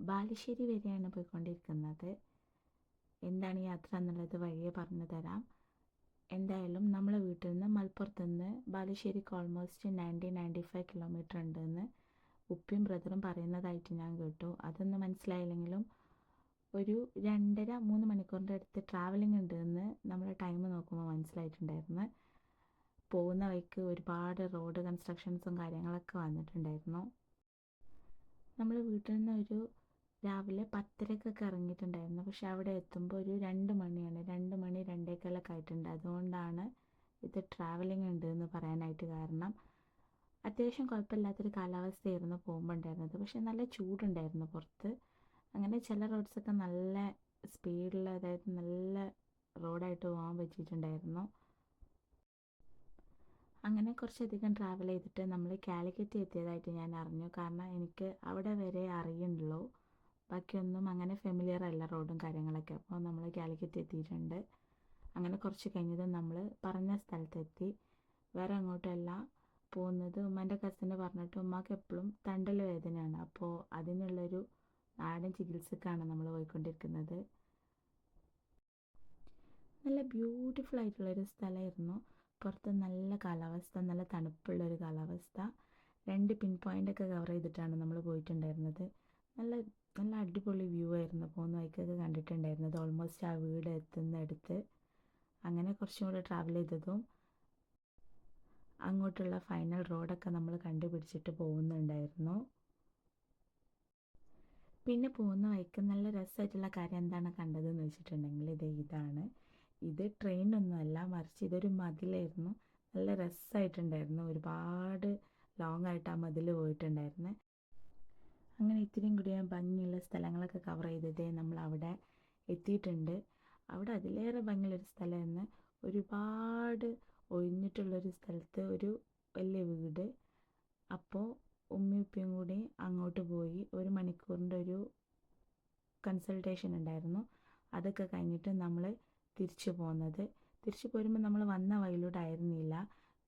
ബാലുശ്ശേരി വരെയാണ് പോയിക്കൊണ്ടിരിക്കുന്നത്. എന്താണ് യാത്ര എന്നുള്ളത് വഴിയെ പറഞ്ഞു തരാം. എന്തായാലും നമ്മളെ വീട്ടിൽ നിന്ന് മലപ്പുറത്ത് നിന്ന് ബാലുശ്ശേരിക്ക് ഓൾമോസ്റ്റ് 90-95 കിലോമീറ്റർ ഉണ്ടെന്ന് ഉപ്പയും ബ്രദറും പറയുന്നതായിട്ട് ഞാൻ കേട്ടു. അതൊന്നും മനസ്സിലായില്ലെങ്കിലും ഒരു 2.5-3 മണിക്കൂറിൻ്റെ അടുത്ത് ട്രാവലിംഗ് ഉണ്ട് എന്ന് നമ്മൾ ടൈം നോക്കുമ്പോൾ മനസ്സിലായിട്ടുണ്ടായിരുന്നു. പോകുന്ന വഴിക്ക് ഒരുപാട് റോഡ് കൺസ്ട്രക്ഷൻസും കാര്യങ്ങളൊക്കെ വന്നിട്ടുണ്ടായിരുന്നു. നമ്മൾ വീട്ടിൽ നിന്ന് രാവിലെ 10:30 ഇറങ്ങിയിട്ടുണ്ടായിരുന്നു. പക്ഷെ അവിടെ എത്തുമ്പോൾ ഒരു 2 മണിയാണ്. 2 മണി 2:15 ആയിട്ടുണ്ട്. അതുകൊണ്ടാണ് ഇത് ട്രാവലിംഗ് ഉണ്ട് എന്ന് പറയാനായിട്ട് കാരണം. അത്യാവശ്യം കുഴപ്പമില്ലാത്തൊരു കാലാവസ്ഥയായിരുന്നു പോകുമ്പോൾ ഉണ്ടായിരുന്നത്. പക്ഷെ നല്ല ചൂടുണ്ടായിരുന്നു പുറത്ത്. അങ്ങനെ ചില റോഡ്സൊക്കെ നല്ല സ്പീഡിൽ, അതായത് നല്ല റോഡായിട്ട് പോകാൻ പറ്റിയിട്ടുണ്ടായിരുന്നു. അങ്ങനെ കുറച്ചധികം ട്രാവൽ ചെയ്തിട്ട് നമ്മൾ കാലിക്കറ്റ് എത്തിയതായിട്ട് ഞാൻ അറിഞ്ഞു. കാരണം എനിക്ക് അവിടെ വരെ അറിയുന്നുള്ളൂ, ബാക്കിയൊന്നും അങ്ങനെ ഫെമിലിയർ അല്ല റോഡും കാര്യങ്ങളൊക്കെ. അപ്പോൾ നമ്മൾ കാലിക്കറ്റ് എത്തിയിട്ടുണ്ട്. അങ്ങനെ കുറച്ച് കഴിഞ്ഞത് നമ്മൾ പറഞ്ഞ സ്ഥലത്തെത്തി. വേറെ അങ്ങോട്ടല്ല പോകുന്നത്. ഉമ്മൻ്റെ കസിന് പറഞ്ഞിട്ട് ഉമ്മാക്ക് എപ്പോഴും തണ്ടൽ വേദനയാണ്. അപ്പോൾ അതിനുള്ളൊരു നാടൻ ചികിത്സക്കാണ് നമ്മൾ പോയിക്കൊണ്ടിരിക്കുന്നത്. നല്ല ബ്യൂട്ടിഫുൾ ആയിട്ടുള്ളൊരു സ്ഥലമായിരുന്നു. പുറത്ത് നല്ല കാലാവസ്ഥ, നല്ല തണുപ്പുള്ളൊരു കാലാവസ്ഥ. 2 പിൻ പോയിൻ്റൊക്കെ കവർ ചെയ്തിട്ടാണ് നമ്മൾ പോയിട്ടുണ്ടായിരുന്നത്. നല്ല നല്ല അടിപൊളി വ്യൂ ആയിരുന്നു പോകുന്ന വഴിക്കൊക്കെ കണ്ടിട്ടുണ്ടായിരുന്നത്. ഓൾമോസ്റ്റ് ആ വീട് എത്തുന്നിടത്ത്. അങ്ങനെ കുറച്ചും കൂടെ ട്രാവൽ ചെയ്തതും അങ്ങോട്ടുള്ള ഫൈനൽ റോഡൊക്കെ നമ്മൾ കണ്ടുപിടിച്ചിട്ട് പോകുന്നുണ്ടായിരുന്നു. പിന്നെ പോകുന്ന വഴിക്ക് നല്ല രസമായിട്ടുള്ള കാര്യം എന്താണ് കണ്ടതെന്ന് വെച്ചിട്ടുണ്ടെങ്കിൽ ഇതാണ്. ഇത് ട്രെയിനൊന്നുമല്ല, മറിച്ച് ഇതൊരു മതിലായിരുന്നു. നല്ല രസമായിട്ടുണ്ടായിരുന്നു. ഒരുപാട് ലോങ് ആയിട്ട് ആ മതിൽ പോയിട്ടുണ്ടായിരുന്നു. അങ്ങനെ ഇത്തിരിയും കൂടി ഭംഗിയുള്ള സ്ഥലങ്ങളൊക്കെ കവർ ചെയ്തതേ നമ്മൾ അവിടെ എത്തിയിട്ടുണ്ട്. അവിടെ അതിലേറെ ഭംഗിയുള്ളൊരു സ്ഥലമായിരുന്നു. ഒരുപാട് ഒഴിഞ്ഞിട്ടുള്ളൊരു സ്ഥലത്ത് ഒരു വലിയ വീട്. അപ്പോൾ ഉമ്മയും ഉപ്പയും കൂടി അങ്ങോട്ട് പോയി. 1 മണിക്കൂറിൻ്റെ ഒരു കൺസൾട്ടേഷൻ ഉണ്ടായിരുന്നു. അതൊക്കെ കഴിഞ്ഞിട്ട് നമ്മൾ തിരിച്ചു പോകുന്നത്. തിരിച്ചു പോരുമ്പോൾ നമ്മൾ വന്ന വഴിയിലൂടെ ആയിരുന്നില്ല,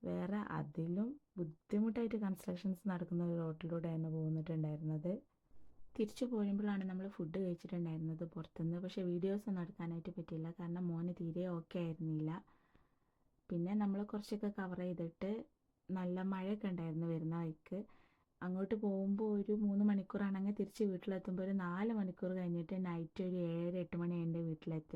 വേറെ അതിലും ബുദ്ധിമുട്ടായിട്ട് കൺസ്ട്രക്ഷൻസ് നടക്കുന്ന ഒരു റോഡിലൂടെയാണ് പോകുന്നിട്ടുണ്ടായിരുന്നത്. തിരിച്ചു പോരുമ്പോഴാണ് നമ്മൾ ഫുഡ് കഴിച്ചിട്ടുണ്ടായിരുന്നത് പുറത്തുനിന്ന്. പക്ഷേ വീഡിയോസ് ഒന്നും എടുക്കാനായിട്ട് പറ്റിയില്ല, കാരണം മോന് തീരെ ഓക്കെ ആയിരുന്നില്ല. പിന്നെ നമ്മൾ കുറച്ചൊക്കെ കവർ ചെയ്തിട്ട് നല്ല മഴയൊക്കെ ഉണ്ടായിരുന്നു വരുന്ന വഴിക്ക്. അങ്ങോട്ട് പോകുമ്പോൾ ഒരു 3 മണിക്കൂറാണെങ്കിൽ തിരിച്ച് വീട്ടിലെത്തുമ്പോൾ ഒരു 4 മണിക്കൂർ കഴിഞ്ഞിട്ട് നൈറ്റ് ഒരു 7-8 മണി കഴിഞ്ഞ് വീട്ടിലെത്തുക.